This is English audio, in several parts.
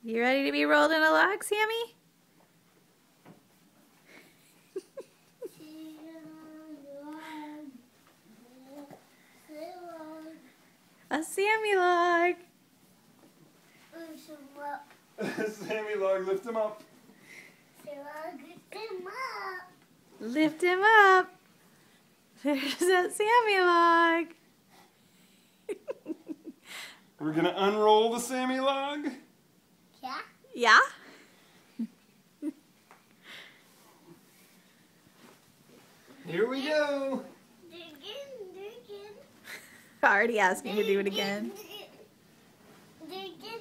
You ready to be rolled in a log, Sammy? A Sammy log. Sammy log, lift him up. Lift him up. There's that Sammy log. We're gonna unroll the Sammy log. Yeah? Yeah? Here we go. Do it again. Already asked me to do it again. Do it again.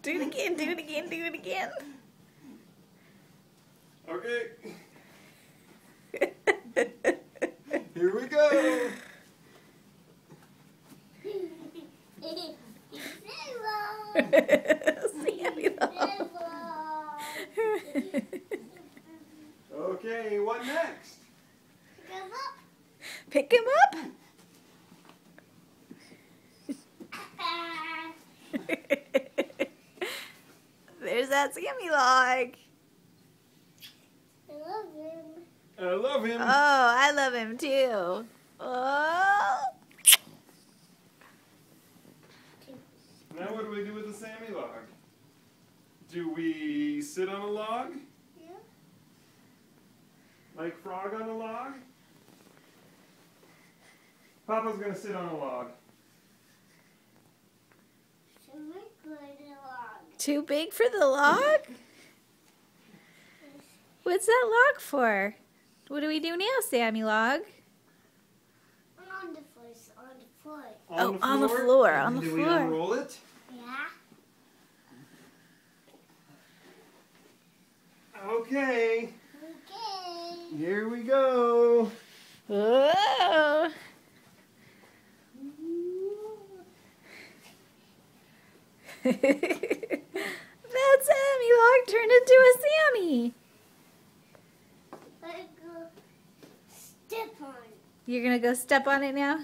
Do it again, do it again, do it again. Okay. Here we go. Sammy log. Okay, what next? Pick him up. There's that Sammy log. I love him. I love him. Oh, I love him too. Oh. Now what do we do with the Sammy log? Do we sit on a log? Yeah. Like Frog on a log? Papa's gonna sit on a log. Too big for the log? What's that log for? What do we do now, Sammy log? On the floor. Oh, on the floor, on the Do floor. we unroll it? Yeah. Okay. Okay. Here we go. Whoa. That Sammy log turned into a Sammy. Let's go step on it. You're gonna go step on it now?